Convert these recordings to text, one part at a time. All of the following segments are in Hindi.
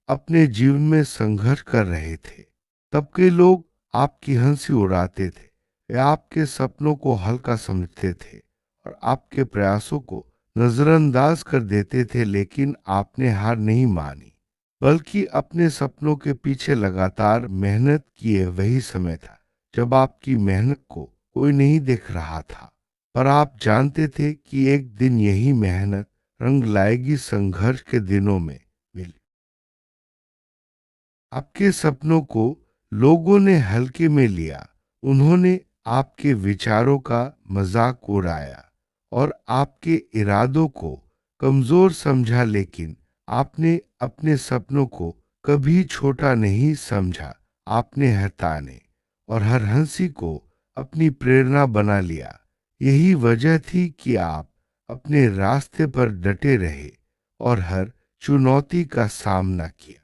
अपने जीवन में संघर्ष कर रहे थे, तब के लोग आपकी हंसी उड़ाते थे। वे आपके सपनों को हल्का समझते थे और आपके प्रयासों को नजरअंदाज कर देते थे, लेकिन आपने हार नहीं मानी, बल्कि अपने सपनों के पीछे लगातार मेहनत किए। वही समय था जब आपकी मेहनत को कोई नहीं देख रहा था, पर आप जानते थे कि एक दिन यही मेहनत रंग लाएगी। संघर्ष के दिनों में मिली आपके सपनों को लोगों ने हल्के में लिया। उन्होंने आपके विचारों का मजाक उड़ाया और आपके इरादों को कमजोर समझा, लेकिन आपने अपने सपनों को कभी छोटा नहीं समझा। आपने हर ताने और हर हंसी को अपनी प्रेरणा बना लिया। यही वजह थी कि आप अपने रास्ते पर डटे रहे और हर चुनौती का सामना किया।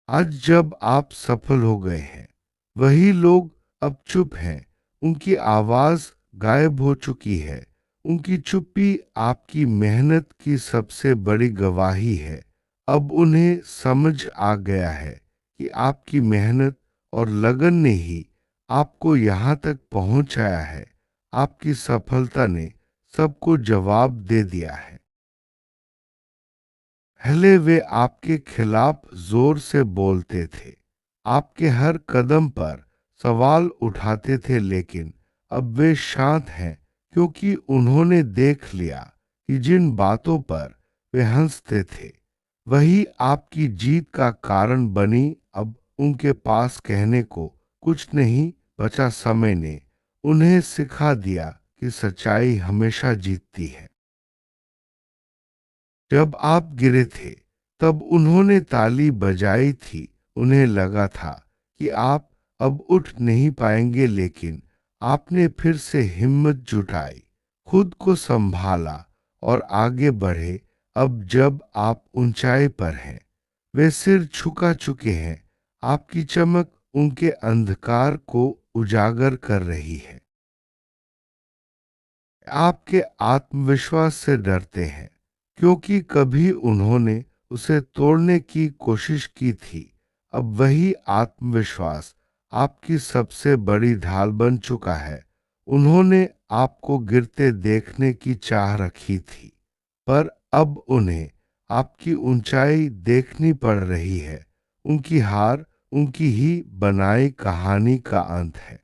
आज जब आप सफल हो गए हैं, वही लोग अब चुप हैं। उनकी आवाज गायब हो चुकी है। उनकी चुप्पी आपकी मेहनत की सबसे बड़ी गवाही है। अब उन्हें समझ आ गया है कि आपकी मेहनत और लगन ने ही आपको यहाँ तक पहुंचाया है। आपकी सफलता ने सबको जवाब दे दिया है। पहले वे आपके खिलाफ जोर से बोलते थे, आपके हर कदम पर सवाल उठाते थे, लेकिन अब वे शांत हैं, क्योंकि उन्होंने देख लिया कि जिन बातों पर वे हंसते थे वही आपकी जीत का कारण बनी। अब उनके पास कहने को कुछ नहीं बचा। समय ने उन्हें सिखा दिया कि सच्चाई हमेशा जीतती है। जब आप गिरे थे, तब उन्होंने ताली बजाई थी। उन्हें लगा था कि आप अब उठ नहीं पाएंगे, लेकिन आपने फिर से हिम्मत जुटाई, खुद को संभाला और आगे बढ़े। अब जब आप ऊंचाई पर हैं, वे सिर झुका चुके हैं। आपकी चमक उनके अंधकार को उजागर कर रही है। आपके आत्मविश्वास से डरते हैं, क्योंकि कभी उन्होंने उसे तोड़ने की कोशिश की थी। अब वही आत्मविश्वास आपकी सबसे बड़ी ढाल बन चुका है। उन्होंने आपको गिरते देखने की चाह रखी थी, पर अब उन्हें आपकी ऊंचाई देखनी पड़ रही है। उनकी हार उनकी ही बनाई कहानी का अंत है।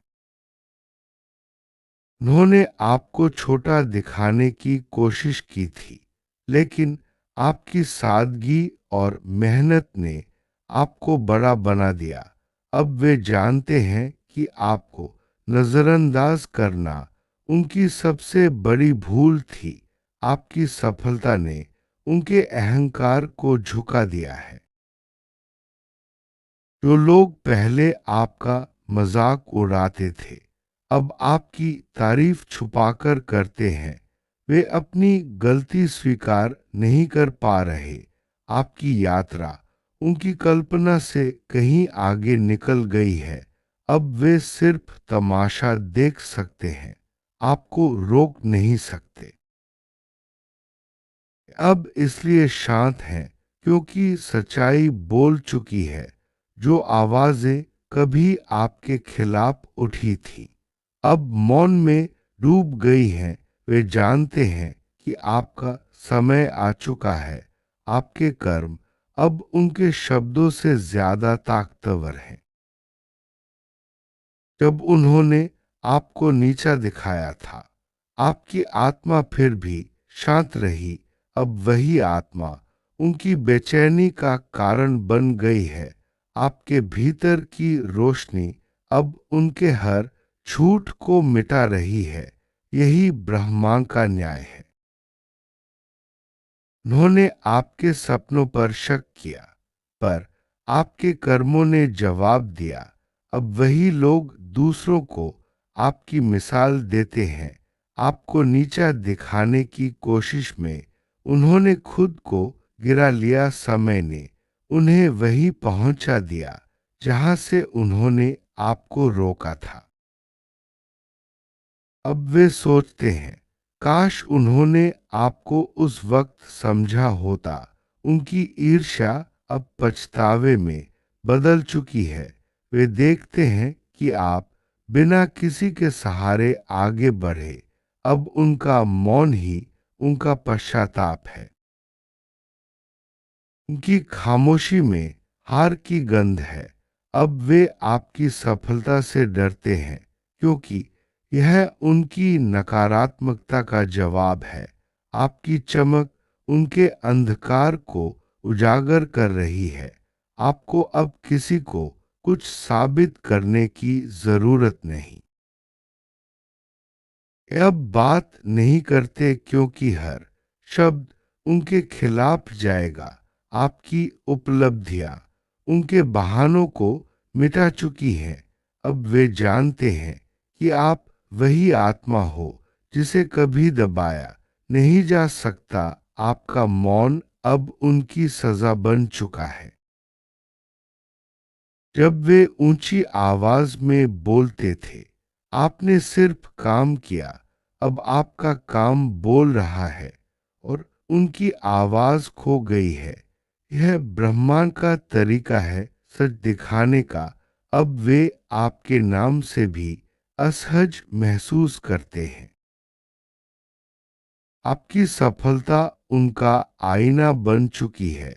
उन्होंने आपको छोटा दिखाने की कोशिश की थी, लेकिन आपकी सादगी और मेहनत ने आपको बड़ा बना दिया। अब वे जानते हैं कि आपको नजरअंदाज करना उनकी सबसे बड़ी भूल थी। आपकी सफलता ने उनके अहंकार को झुका दिया है। जो लोग पहले आपका मजाक उड़ाते थे, अब आपकी तारीफ छुपाकर करते हैं। वे अपनी गलती स्वीकार नहीं कर पा रहे। आपकी यात्रा उनकी कल्पना से कहीं आगे निकल गई है। अब वे सिर्फ तमाशा देख सकते हैं, आपको रोक नहीं सकते। अब इसलिए शांत हैं, क्योंकि सच्चाई बोल चुकी है। जो आवाजें कभी आपके खिलाफ उठी थी, अब मौन में डूब गई हैं। वे जानते हैं कि आपका समय आ चुका है। आपके कर्म अब उनके शब्दों से ज्यादा ताकतवर हैं। जब उन्होंने आपको नीचा दिखाया था, आपकी आत्मा फिर भी शांत रही। अब वही आत्मा उनकी बेचैनी का कारण बन गई है। आपके भीतर की रोशनी अब उनके हर झूठ को मिटा रही है। यही ब्रह्मांड का न्याय है। उन्होंने आपके सपनों पर शक किया, पर आपके कर्मों ने जवाब दिया। अब वही लोग दूसरों को आपकी मिसाल देते हैं। आपको नीचा दिखाने की कोशिश में उन्होंने खुद को गिरा लिया। समय ने उन्हें वहीं पहुंचा दिया जहां से उन्होंने आपको रोका था। अब वे सोचते हैं, काश उन्होंने आपको उस वक्त समझा होता। उनकी ईर्ष्या अब पछतावे में बदल चुकी है। वे देखते हैं कि आप बिना किसी के सहारे आगे बढ़े। अब उनका मौन ही उनका पश्चाताप है। उनकी खामोशी में हार की गंध है। अब वे आपकी सफलता से डरते हैं, क्योंकि यह उनकी नकारात्मकता का जवाब है। आपकी चमक उनके अंधकार को उजागर कर रही है। आपको अब किसी को कुछ साबित करने की जरूरत नहीं। अब बात नहीं करते क्योंकि हर शब्द उनके खिलाफ जाएगा। आपकी उपलब्धियां उनके बहानों को मिटा चुकी हैं। अब वे जानते हैं कि आप वही आत्मा हो जिसे कभी दबाया नहीं जा सकता। आपका मौन अब उनकी सजा बन चुका है। जब वे ऊंची आवाज में बोलते थे, आपने सिर्फ काम किया। अब आपका काम बोल रहा है और उनकी आवाज खो गई है। यह ब्रह्मांड का तरीका है सच दिखाने का। अब वे आपके नाम से भी असहज महसूस करते हैं। आपकी सफलता उनका आईना बन चुकी है।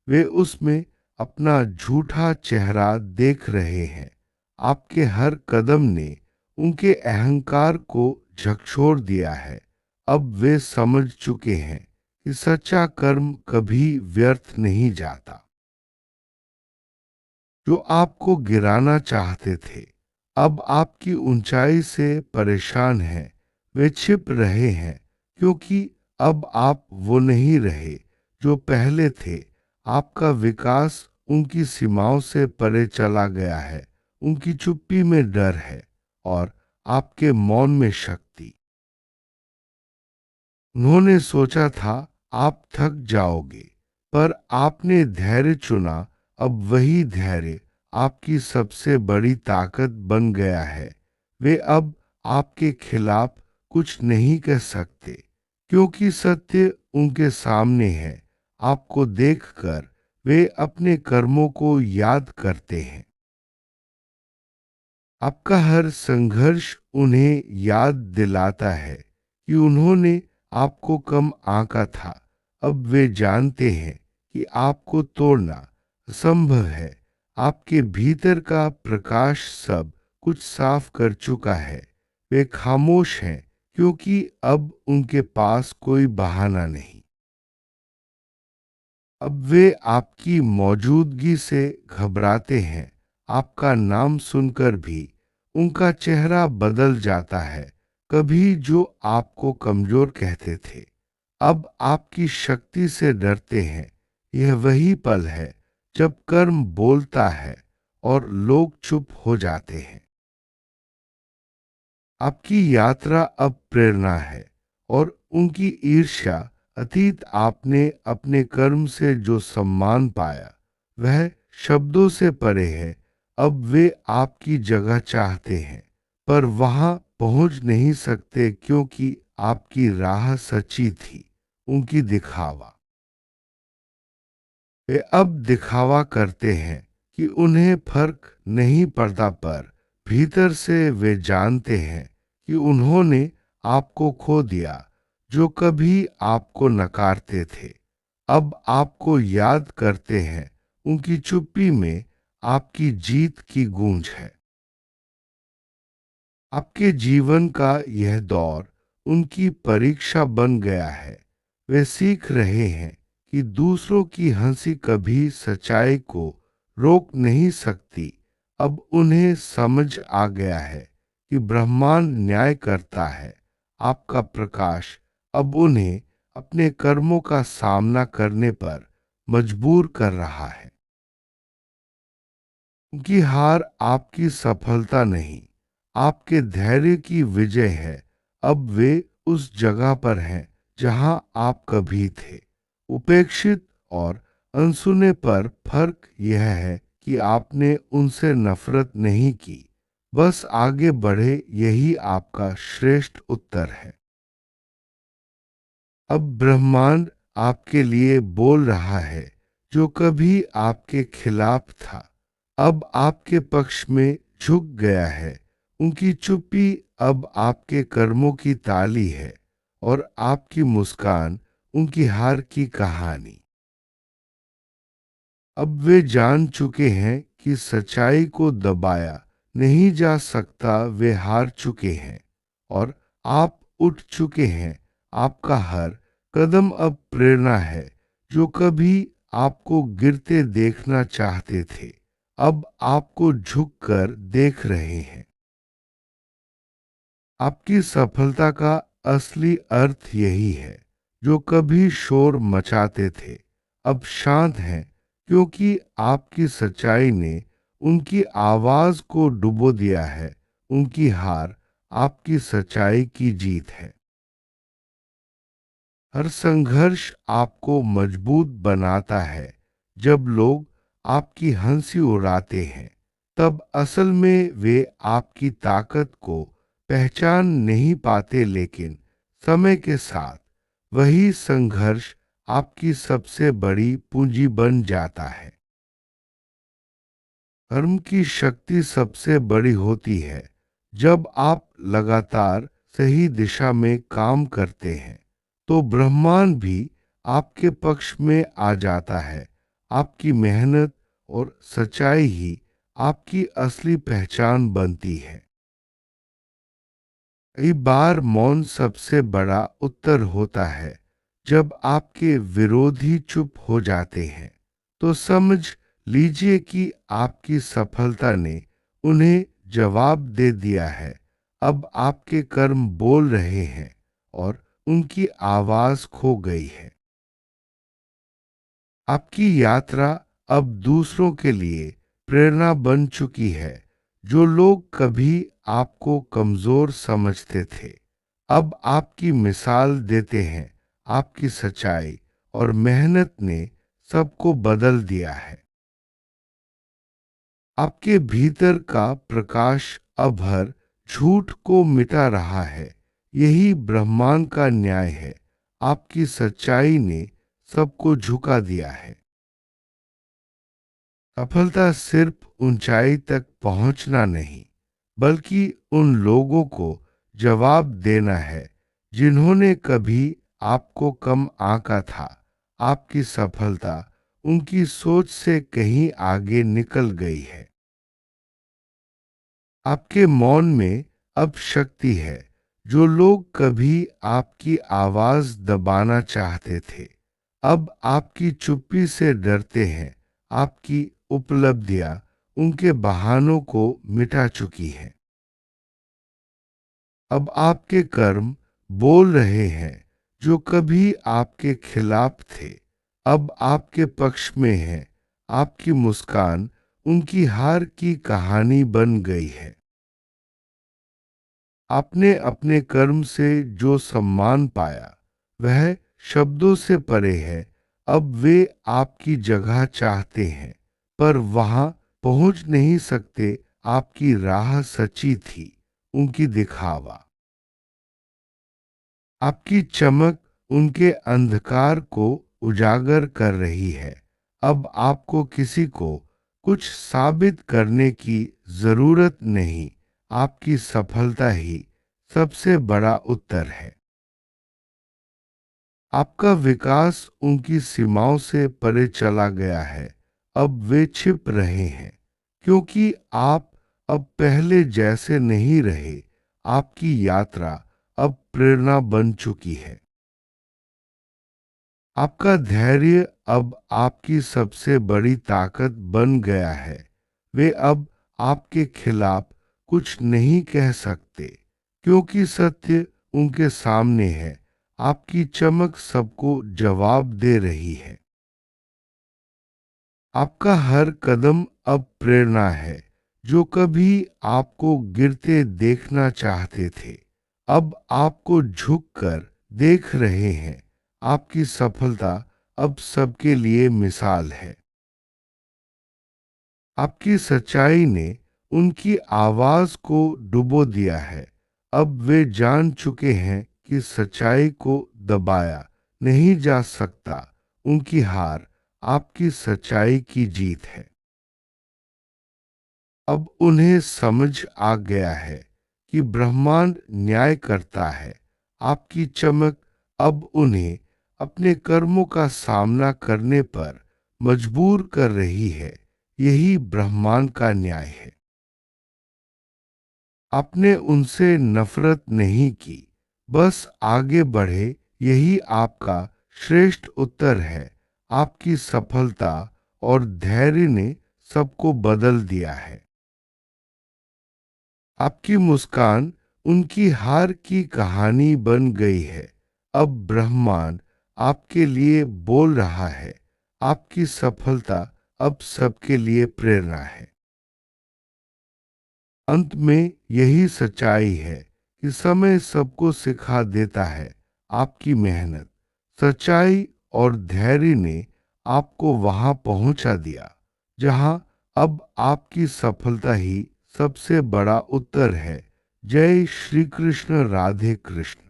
वे उसमें अपना झूठा चेहरा देख रहे हैं। आपके हर कदम ने उनके अहंकार को झकझोर दिया है। अब वे समझ चुके हैं कि सच्चा कर्म कभी व्यर्थ नहीं जाता। जो आपको गिराना चाहते थे, अब आपकी ऊंचाई से परेशान हैं। वे छिप रहे हैं, क्योंकि अब आप वो नहीं रहे जो पहले थे। आपका विकास उनकी सीमाओं से परे चला गया है। उनकी चुप्पी में डर है और आपके मौन में शक्ति। उन्होंने सोचा था आप थक जाओगे, पर आपने धैर्य चुना। अब वही धैर्य आपकी सबसे बड़ी ताकत बन गया है। वे अब आपके खिलाफ कुछ नहीं कह सकते, क्योंकि सत्य उनके सामने है। आपको देखकर वे अपने कर्मों को याद करते हैं। आपका हर संघर्ष उन्हें याद दिलाता है कि उन्होंने आपको कम आंका था। अब वे जानते हैं कि आपको तोड़ना असंभव है। आपके भीतर का प्रकाश सब कुछ साफ कर चुका है। वे खामोश हैं, क्योंकि अब उनके पास कोई बहाना नहीं। अब वे आपकी मौजूदगी से घबराते हैं। आपका नाम सुनकर भी उनका चेहरा बदल जाता है। कभी जो आपको कमजोर कहते थे, अब आपकी शक्ति से डरते हैं। यह वही पल है जब कर्म बोलता है और लोग चुप हो जाते हैं। आपकी यात्रा अब प्रेरणा है और उनकी ईर्ष्या अतीत। आपने अपने कर्म से जो सम्मान पाया, वह शब्दों से परे है। अब वे आपकी जगह चाहते हैं, पर वहां पहुंच नहीं सकते, क्योंकि आपकी राह सच्ची थी। उनकी दिखावा। वे अब दिखावा करते हैं कि उन्हें फर्क नहीं पड़ता, पर भीतर से वे जानते हैं कि उन्होंने आपको खो दिया। जो कभी आपको नकारते थे, अब आपको याद करते हैं। उनकी चुप्पी में आपकी जीत की गूंज है। आपके जीवन का यह दौर उनकी परीक्षा बन गया है। वे सीख रहे हैं कि दूसरों की हंसी कभी सच्चाई को रोक नहीं सकती। अब उन्हें समझ आ गया है कि ब्रह्मांड न्याय करता है। आपका प्रकाश अब उन्हें अपने कर्मों का सामना करने पर मजबूर कर रहा है। उनकी हार आपकी सफलता नहीं, आपके धैर्य की विजय है। अब वे उस जगह पर हैं जहां आप कभी थे, उपेक्षित और अनसुने। पर फर्क यह है कि आपने उनसे नफरत नहीं की, बस आगे बढ़े। यही आपका श्रेष्ठ उत्तर है। अब ब्रह्मांड आपके लिए बोल रहा है जो कभी आपके खिलाफ था, अब आपके पक्ष में झुक गया है। उनकी चुप्पी अब आपके कर्मों की ताली है और आपकी मुस्कान उनकी हार की कहानी। अब वे जान चुके हैं कि सच्चाई को दबाया नहीं जा सकता, वे हार चुके हैं और आप उठ चुके हैं। आपका हर कदम अब प्रेरणा है। जो कभी आपको गिरते देखना चाहते थे, अब आपको झुककर देख रहे हैं। आपकी सफलता का असली अर्थ यही है। जो कभी शोर मचाते थे, अब शांत हैं, क्योंकि आपकी सच्चाई ने उनकी आवाज को डुबो दिया है। उनकी हार आपकी सच्चाई की जीत है। हर संघर्ष आपको मजबूत बनाता है। जब लोग आपकी हंसी उड़ाते हैं, तब असल में वे आपकी ताकत को पहचान नहीं पाते, लेकिन समय के साथ वही संघर्ष आपकी सबसे बड़ी पूंजी बन जाता है। कर्म की शक्ति सबसे बड़ी होती है। जब आप लगातार सही दिशा में काम करते हैं, तो ब्रह्मांड भी आपके पक्ष में आ जाता है। आपकी मेहनत और सच्चाई ही आपकी असली पहचान बनती है। कई बार मौन सबसे बड़ा उत्तर होता है। जब आपके विरोधी चुप हो जाते हैं, तो समझ लीजिए कि आपकी सफलता ने उन्हें जवाब दे दिया है। अब आपके कर्म बोल रहे हैं और उनकी आवाज खो गई है। आपकी यात्रा अब दूसरों के लिए प्रेरणा बन चुकी है। जो लोग कभी आपको कमजोर समझते थे, अब आपकी मिसाल देते हैं। आपकी सच्चाई और मेहनत ने सबको बदल दिया है। आपके भीतर का प्रकाश अब हर झूठ को मिटा रहा है। यही ब्रह्मांड का न्याय है। आपकी सच्चाई ने सबको झुका दिया है। सफलता सिर्फ ऊंचाई तक पहुंचना नहीं, बल्कि उन लोगों को जवाब देना है जिन्होंने कभी आपको कम आंका था। आपकी सफलता उनकी सोच से कहीं आगे निकल गई है। आपके मौन में अब शक्ति है। जो लोग कभी आपकी आवाज दबाना चाहते थे, अब आपकी चुप्पी से डरते हैं। आपकी उपलब्धियां उनके बहानों को मिटा चुकी हैं। अब आपके कर्म बोल रहे हैं। जो कभी आपके खिलाफ थे, अब आपके पक्ष में हैं। आपकी मुस्कान उनकी हार की कहानी बन गई है। आपने अपने कर्म से जो सम्मान पाया, वह शब्दों से परे है। अब वे आपकी जगह चाहते हैं, पर वहां पहुंच नहीं सकते। आपकी राह सच्ची थी, उनकी दिखावा। आपकी चमक उनके अंधकार को उजागर कर रही है। अब आपको किसी को कुछ साबित करने की जरूरत नहीं। आपकी सफलता ही सबसे बड़ा उत्तर है। आपका विकास उनकी सीमाओं से परे चला गया है। अब वे छिप रहे हैं, क्योंकि आप अब पहले जैसे नहीं रहे। आपकी यात्रा अब प्रेरणा बन चुकी है। आपका धैर्य अब आपकी सबसे बड़ी ताकत बन गया है। वे अब आपके खिलाफ कुछ नहीं कह सकते, क्योंकि सत्य उनके सामने है। आपकी चमक सबको जवाब दे रही है। आपका हर कदम अब प्रेरणा है। जो कभी आपको गिरते देखना चाहते थे, अब आपको झुककर देख रहे हैं। आपकी सफलता अब सबके लिए मिसाल है। आपकी सच्चाई ने उनकी आवाज को डुबो दिया है। अब वे जान चुके हैं कि सच्चाई को दबाया नहीं जा सकता, उनकी हार आपकी सच्चाई की जीत है। अब उन्हें समझ आ गया है कि ब्रह्मांड न्याय करता है। आपकी चमक अब उन्हें अपने कर्मों का सामना करने पर मजबूर कर रही है। यही ब्रह्मांड का न्याय है। आपने उनसे नफरत नहीं की, बस आगे बढ़े, यही आपका श्रेष्ठ उत्तर है। आपकी सफलता और धैर्य ने सबको बदल दिया है। आपकी मुस्कान उनकी हार की कहानी बन गई है। अब ब्रह्मांड आपके लिए बोल रहा है। आपकी सफलता अब सबके लिए प्रेरणा है। अंत में यही सच्चाई है कि समय सबको सिखा देता है। आपकी मेहनत, सच्चाई और धैर्य ने आपको वहां पहुंचा दिया जहां अब आपकी सफलता ही सबसे बड़ा उत्तर है। जय श्री कृष्ण, राधे कृष्ण।